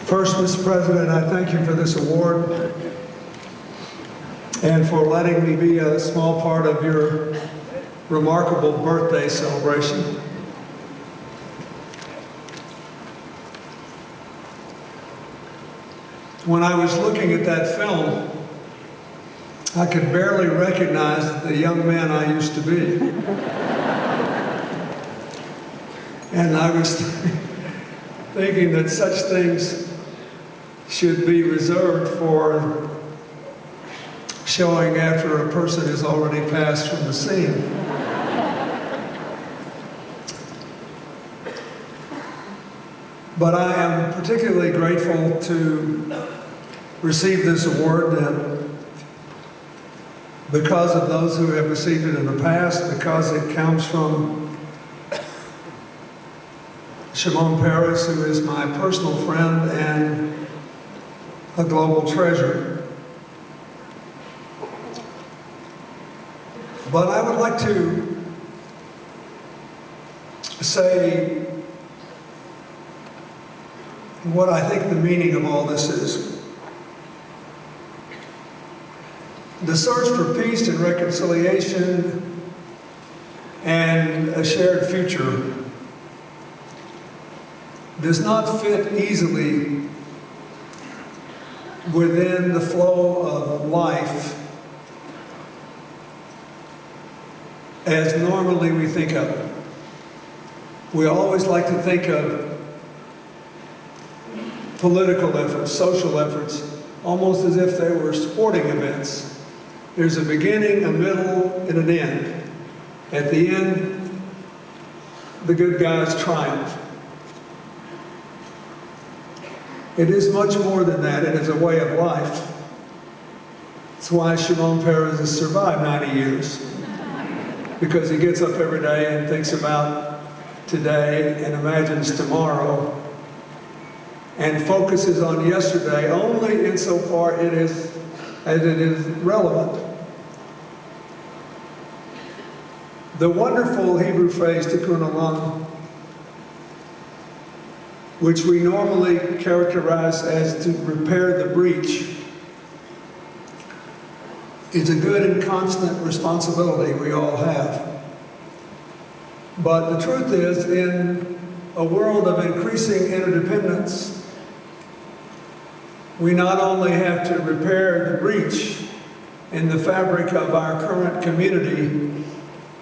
First, Mr. President, I thank you for this award and for letting me be a small part of your remarkable birthday celebration. When I was looking at that film, I could barely recognize the young man I used to be. And I was thinking that such things should be reserved for showing after a person is already passed from the scene. But I am particularly grateful to receive this award because of those who have received it in the past, because it comes from Shimon Peres, who is my personal friend and a global treasure. But I would like to say what I think the meaning of all this is. The search for peace and reconciliation and a shared future does not fit easily within the flow of life as normally we think of it. We always like to think of political efforts, social efforts, almost as if they were sporting events. There's a beginning, a middle, and an end. At the end, the good guys triumph. It is much more than that. It is a way of life. That's why Shimon Peres has survived 90 years. Because he gets up every day and thinks about today and imagines tomorrow and focuses on yesterday only insofar as it is relevant. The wonderful Hebrew phrase, tikkun olam, which we normally characterize as to repair the breach, is a good and constant responsibility we all have. But the truth is, in a world of increasing interdependence, we not only have to repair the breach in the fabric of our current community,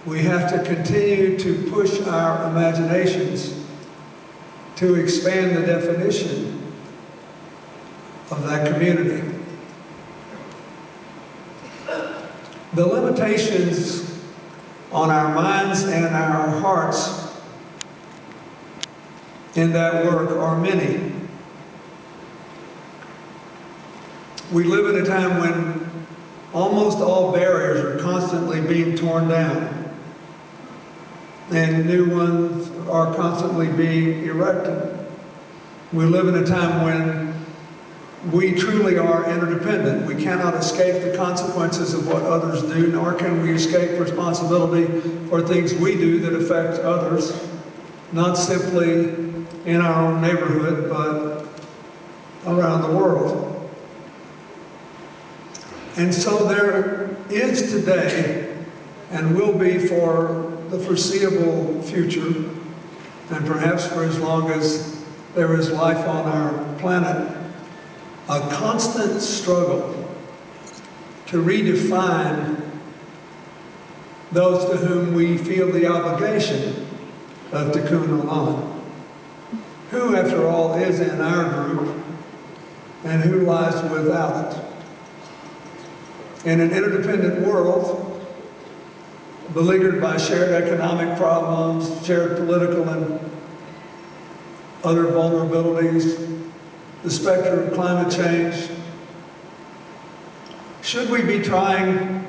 we have to continue to push our imaginations to expand the definition of that community. The limitations on our minds and our hearts in that work are many. We live in a time when almost all barriers are constantly being torn down, and new ones are constantly being erected. We live in a time when we truly are interdependent. We cannot escape the consequences of what others do, nor can we escape responsibility for things we do that affect others, not simply in our own neighborhood, but around the world. And so there is today, and will be for the foreseeable future, and perhaps for as long as there is life on our planet, a constant struggle to redefine those to whom we feel the obligation of tikkun olam. Who, after all, is in our group, and who lies without it? In an interdependent world, beleaguered by shared economic problems, shared political and other vulnerabilities, the specter of climate change, should we be trying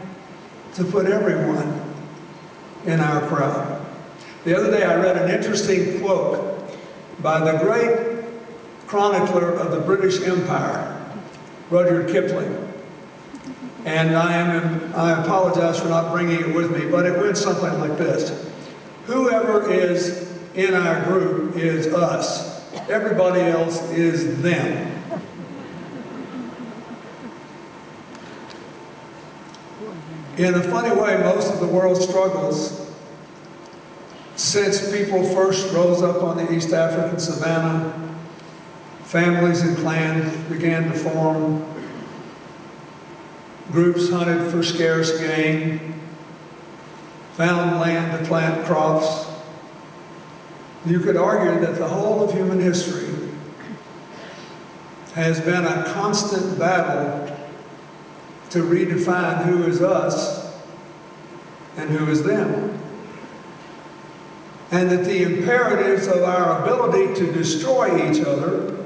to put everyone in our crowd? The other day I read an interesting quote by the great chronicler of the British Empire, Rudyard Kipling. And I apologize for not bringing it with me, but it went something like this. Whoever is in our group is us. Everybody else is them. In a funny way, most of the world's struggles, since people first rose up on the East African savannah, families and clans began to form, groups hunted for scarce game, found land to plant crops. You could argue that the whole of human history has been a constant battle to redefine who is us and who is them. And that the imperatives of our ability to destroy each other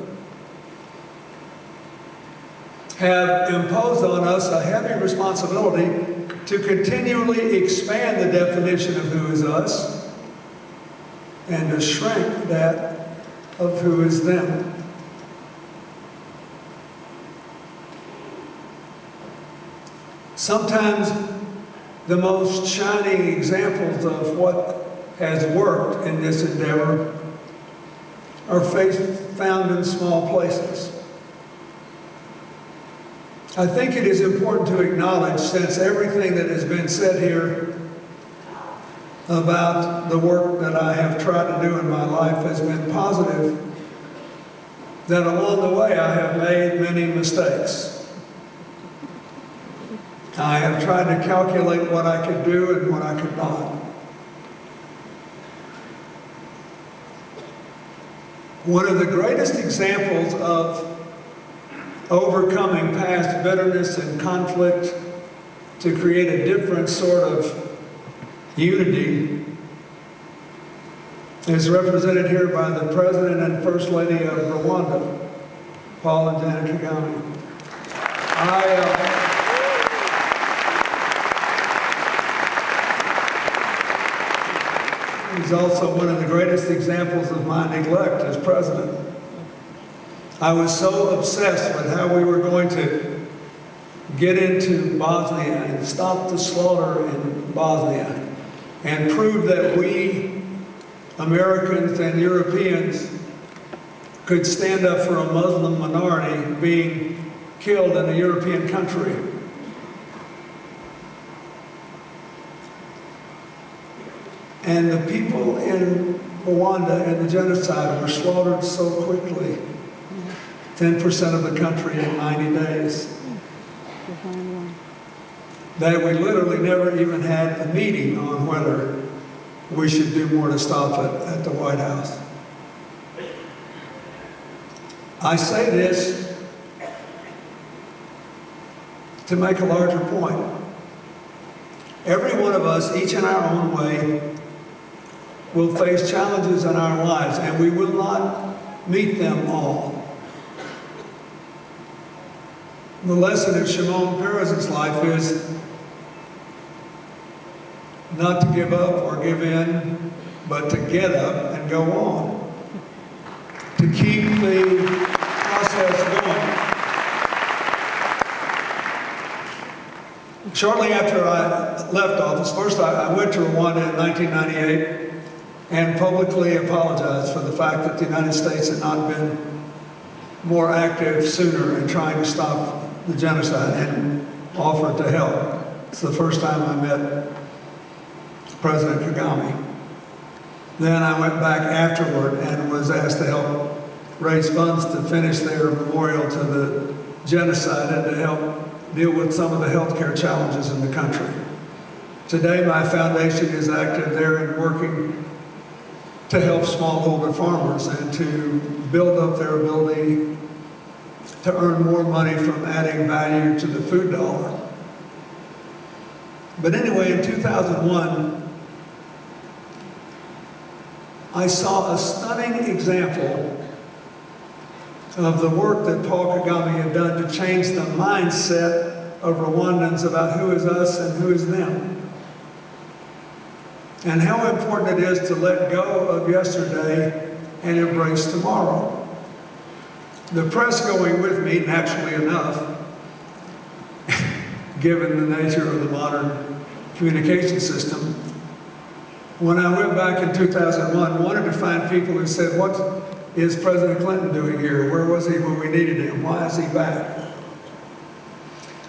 have imposed on us a heavy responsibility to continually expand the definition of who is us and to shrink that of who is them. Sometimes the most shining examples of what has worked in this endeavor are found in small places. I think it is important to acknowledge, since everything that has been said here about the work that I have tried to do in my life has been positive, that along the way I have made many mistakes. I have tried to calculate what I could do and what I could not. One of the greatest examples of overcoming past bitterness and conflict to create a different sort of unity is represented here by the President and First Lady of Rwanda, Paul and Janet Kagame. He's also one of the greatest examples of my neglect as president. I was so obsessed with how we were going to get into Bosnia and stop the slaughter in Bosnia and prove that we, Americans and Europeans, could stand up for a Muslim minority being killed in a European country. And the people in Rwanda in the genocide were slaughtered so quickly, 10% of the country in 90 days, that we literally never even had a meeting on whether we should do more to stop it at the White House. I say this to make a larger point. Every one of us, each in our own way, will face challenges in our lives, and we will not meet them all. The lesson of Shimon Peres's life is not to give up or give in, but to get up and go on, to keep the process going. Shortly after I left office, first I went to Rwanda in 1998 and publicly apologized for the fact that the United States had not been more active sooner in trying to stop the genocide and offered to help. It's the first time I met President Kagame. Then I went back afterward and was asked to help raise funds to finish their memorial to the genocide and to help deal with some of the healthcare challenges in the country. Today, my foundation is active there in working to help smallholder farmers and to build up their ability to earn more money from adding value to the food dollar. But anyway, in 2001, I saw a stunning example of the work that Paul Kagame had done to change the mindset of Rwandans about who is us and who is them. And how important it is to let go of yesterday and embrace tomorrow. The press going with me, naturally enough, given the nature of the modern communication system, when I went back in 2001, wanted to find people who said, is President Clinton doing here? Where was he when we needed him? Why is he back?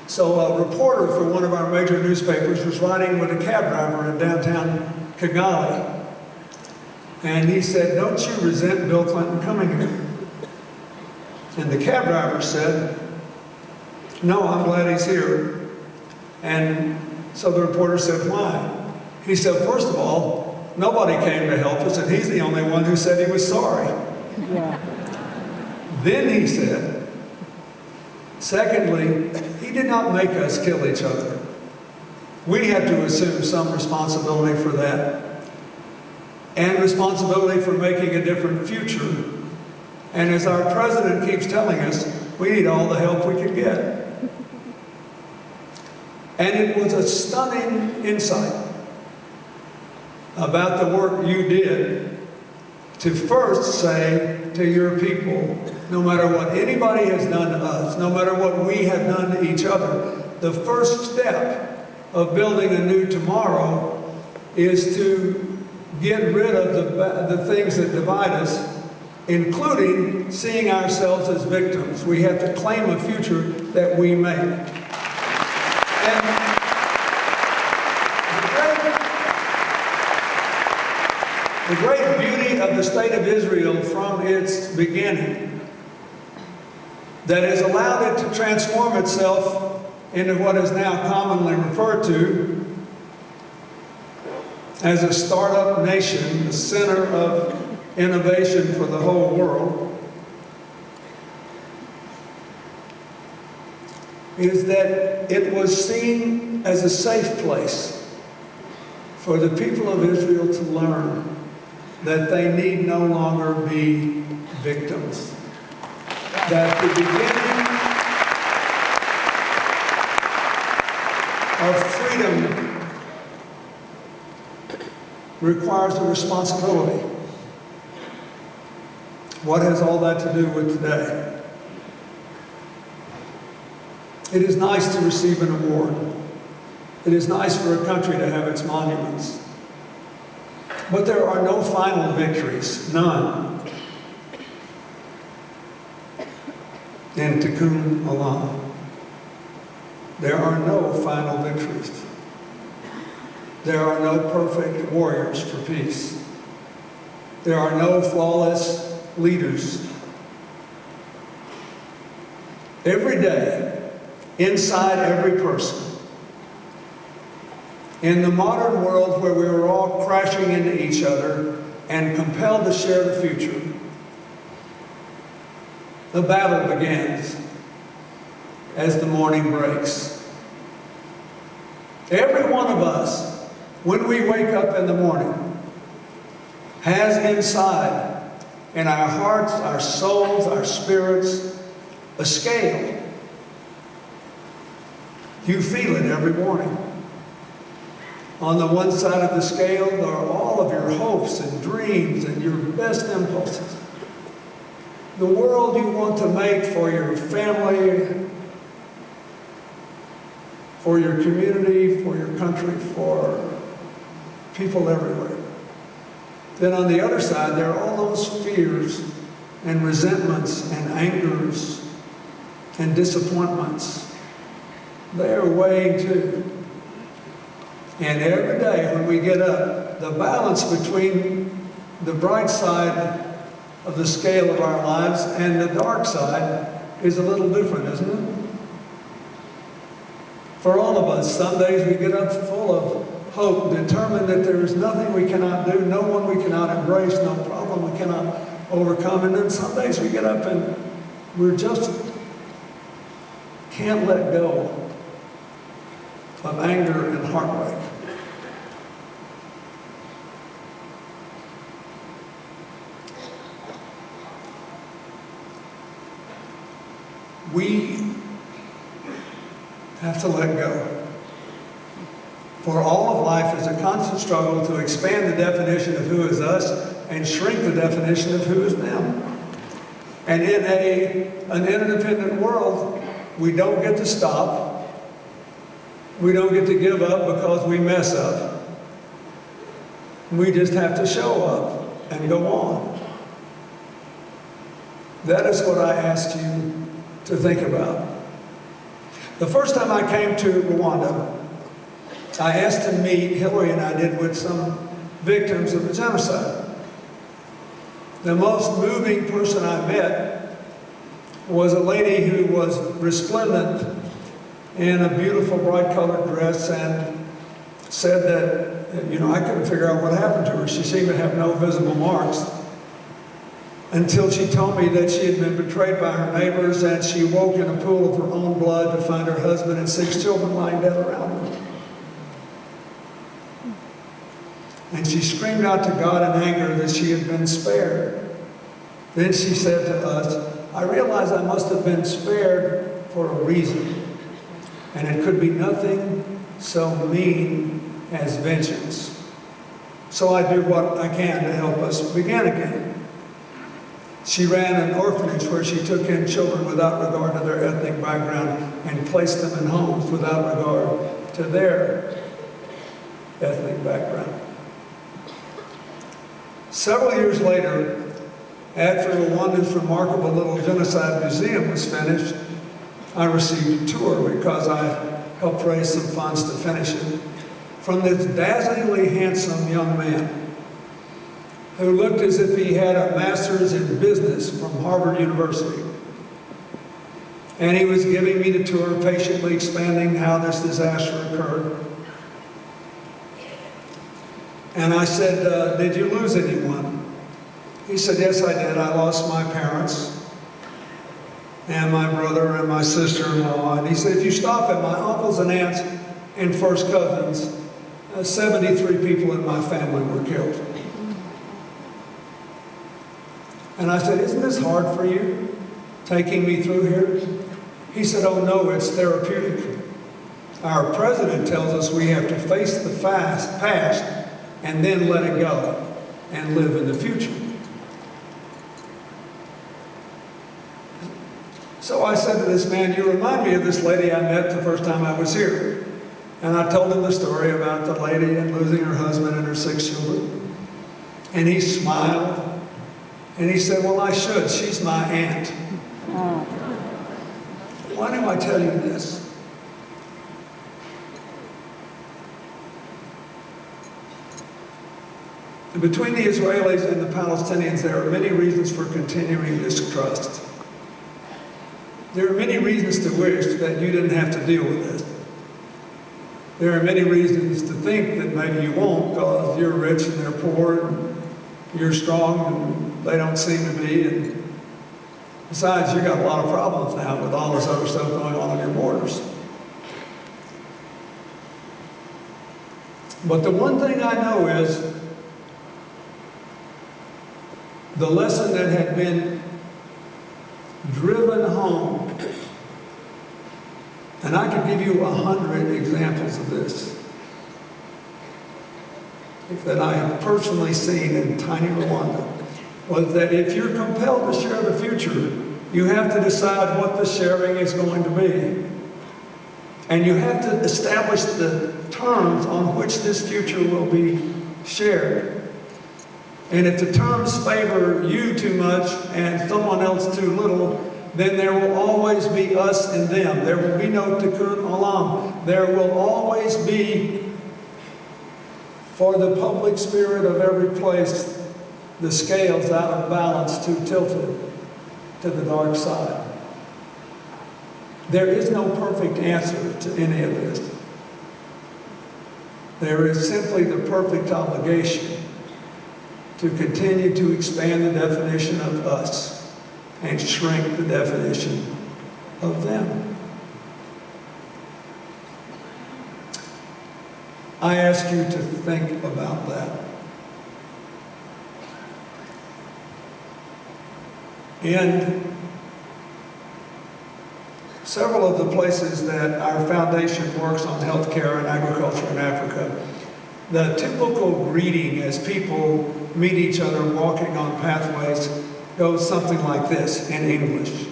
So a reporter for one of our major newspapers was riding with a cab driver in downtown Kigali. And he said, "Don't you resent Bill Clinton coming here?" And the cab driver said, "No, I'm glad he's here." And so the reporter said, "Why?" He said, "First of all, nobody came to help us, and he's the only one who said he was sorry." Yeah. Then he said, "Secondly, he did not make us kill each other. We had to assume some responsibility for that, and responsibility for making a different future. And as our president keeps telling us, we need all the help we can get." And it was a stunning insight about the work you did to first say to your people, no matter what anybody has done to us, no matter what we have done to each other, the first step of building a new tomorrow is to get rid of the things that divide us, including seeing ourselves as victims. We have to claim a future that we make. And the great beauty of the state of Israel from its beginning, that has allowed it to transform itself into what is now commonly referred to as a startup nation, the center of innovation for the whole world, is that it was seen as a safe place for the people of Israel to learn that they need no longer be victims. That the beginning of freedom requires a responsibility. What has all that to do with today? It is nice to receive an award. It is nice for a country to have its monuments. But there are no final victories, none, in Tikkun Olam. There are no final victories. There are no perfect warriors for peace. There are no flawless leaders. Every day, inside every person, in the modern world where we are all crashing into each other and compelled to share the future, the battle begins as the morning breaks. Every one of us, when we wake up in the morning, has inside, in our hearts, our souls, our spirits, a scale. You feel it every morning. On the one side of the scale are all of your hopes and dreams and your best impulses. The world you want to make for your family, for your community, for your country, for people everywhere. Then on the other side, there are all those fears and resentments and angers and disappointments. They are weighing too. And every day when we get up, the balance between the bright side of the scale of our lives and the dark side is a little different, isn't it? For all of us, some days we get up full of hope, determined that there is nothing we cannot do, no one we cannot embrace, no problem we cannot overcome. And then some days we get up and we're just can't let go of anger and heartbreak. We have to let go. For all of life is a constant struggle to expand the definition of who is us and shrink the definition of who is them. And in an interdependent world, we don't get to stop. We don't get to give up because we mess up. We just have to show up and go on. That is what I asked you to think about. The first time I came to Rwanda, I asked to meet, Hillary and I did, with some victims of the genocide. The most moving person I met was a lady who was resplendent in a beautiful bright colored dress and said that, you know, I couldn't figure out what happened to her. She seemed to have no visible marks until she told me that she had been betrayed by her neighbors and she woke in a pool of her own blood to find her husband and 6 children lying dead around her. And she screamed out to God in anger that she had been spared. Then she said to us, I realize I must have been spared for a reason, and it could be nothing so mean as vengeance. So I do what I can to help us begin again. She ran an orphanage where she took in children without regard to their ethnic background and placed them in homes without regard to their ethnic background. Several years later, after Rwanda's remarkable little genocide museum was finished, I received a tour because I helped raise some funds to finish it, from this dazzlingly handsome young man who looked as if he had a master's in business from Harvard University. And he was giving me the tour, patiently explaining how this disaster occurred. And I said, did you lose anyone? He said, yes, I did. I lost my parents and my brother and my sister-in-law. And he said, if you stop at my uncles and aunts and first cousins, 73 people in my family were killed. And I said, isn't this hard for you, taking me through here? He said, oh no, it's therapeutic. Our president tells us we have to face the past and then let it go and live in the future. So I said to this man, you remind me of this lady I met the first time I was here. And I told him the story about the lady and losing her husband and her 6 children. And he smiled. And he said, well, I should. She's my aunt. Why do I tell you this? Between the Israelis and the Palestinians, there are many reasons for continuing this trust. There are many reasons to wish that you didn't have to deal with this. There are many reasons to think that maybe you won't, because you're rich and they're poor, and you're strong and they don't seem to be. And besides, you got a lot of problems now with all this other stuff going on your borders. But the one thing I know is the lesson that had been driven home, and I could give you 100 examples of this, that I have personally seen in tiny Rwanda, was that if you're compelled to share the future, you have to decide what the sharing is going to be. And you have to establish the terms on which this future will be shared. And if the terms favor you too much and someone else too little, then there will always be us and them. There will be no tikkun olam. There will always be, for the public spirit of every place, the scales out of balance too tilted to the dark side. There is no perfect answer to any of this. There is simply the perfect obligation to continue to expand the definition of us and shrink the definition of them. I ask you to think about that. In several of the places that our foundation works on healthcare and agriculture in Africa, the typical greeting as people meet each other walking on pathways goes something like this in English.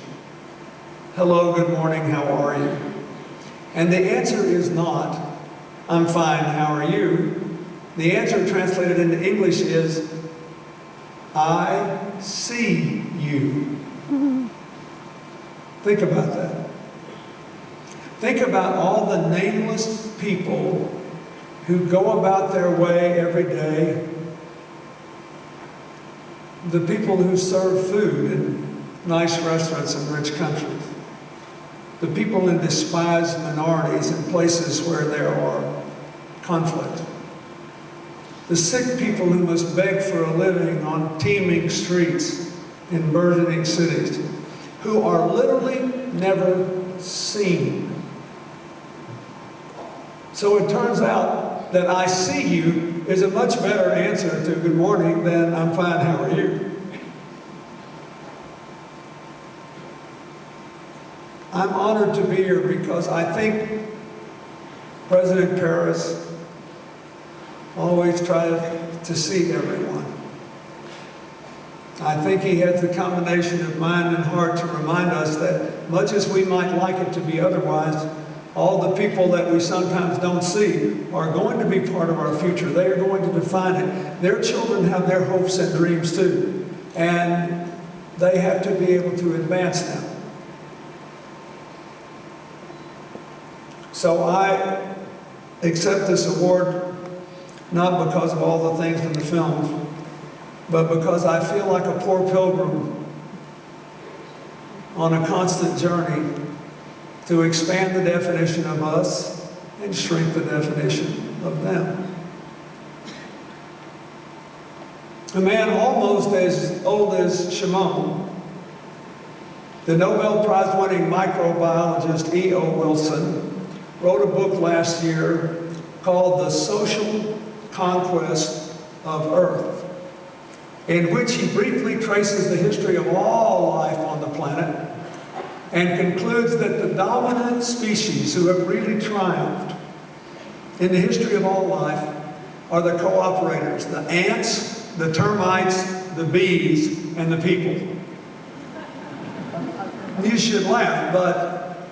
Hello, good morning, how are you? And the answer is not, I'm fine, how are you? The answer translated into English is, I see you. Think about that. Think about all the nameless people who go about their way every day, the people who serve food in nice restaurants in rich countries, the people in despised minorities in places where there are conflict, the sick people who must beg for a living on teeming streets in burgeoning cities, who are literally never seen. So it turns out that I see you is a much better answer to good morning than I'm fine, how are you? I'm honored to be here because I think President Paris always tried to see everyone. I think he has the combination of mind and heart to remind us that much as we might like it to be otherwise, all the people that we sometimes don't see are going to be part of our future. They are going to define it. Their children have their hopes and dreams too, and they have to be able to advance them. So I accept this award not because of all the things in the film, but because I feel like a poor pilgrim on a constant journey to expand the definition of us and shrink the definition of them. A man almost as old as Shimon, the Nobel Prize-winning microbiologist E.O. Wilson, wrote a book last year called The Social Conquest of Earth, in which he briefly traces the history of all life on the planet and concludes that the dominant species who have really triumphed in the history of all life are the cooperators, the ants, the termites, the bees, and the people. You should laugh, but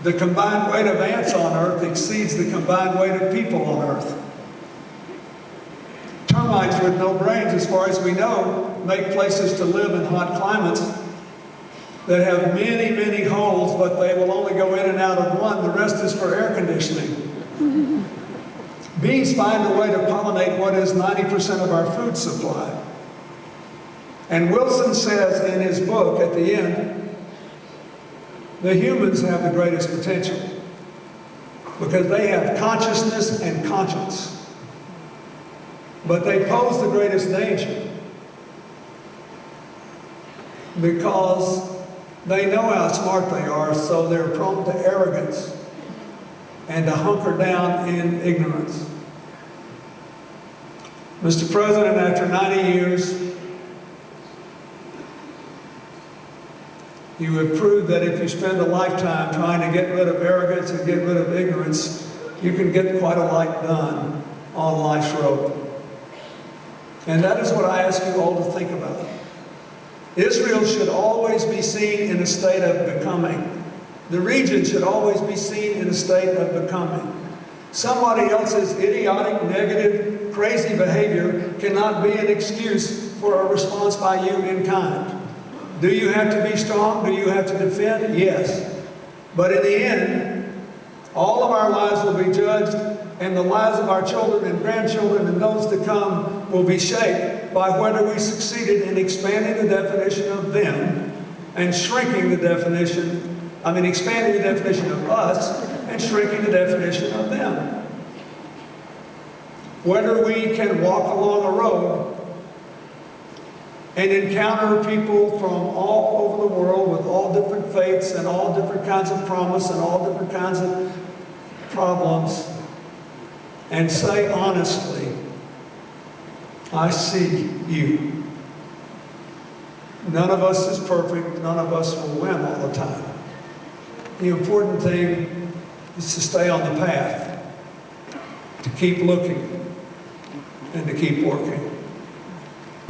the combined weight of ants on Earth exceeds the combined weight of people on Earth. Termites with no brains, as far as we know, make places to live in hot climates that have many, many holes, but they will only go in and out of one. The rest is for air conditioning. Bees find a way to pollinate what is 90% of our food supply. And Wilson says in his book at the end, the humans have the greatest potential because they have consciousness and conscience. But they pose the greatest danger because they know how smart they are, so they're prone to arrogance and to hunker down in ignorance. Mr. President, after 90 years, you have proved that if you spend a lifetime trying to get rid of arrogance and get rid of ignorance, you can get quite a lot done on life's road. And that is what I ask you all to think about. Israel should always be seen in a state of becoming. The region should always be seen in a state of becoming. Somebody else's idiotic, negative, crazy behavior cannot be an excuse for a response by you in kind. Do you have to be strong? Do you have to defend? Yes. But in the end, all of our lives will be judged, and the lives of our children and grandchildren and those to come will be shaped by whether we succeeded in expanding the definition of them and shrinking the definition, expanding the definition of us and shrinking the definition of them. Whether we can walk along a road and encounter people from all over the world with all different faiths and all different kinds of promise and all different kinds of problems, and say honestly, I see you. None of us is perfect. None of us will win all the time. The important thing is to stay on the path, to keep looking, and to keep working.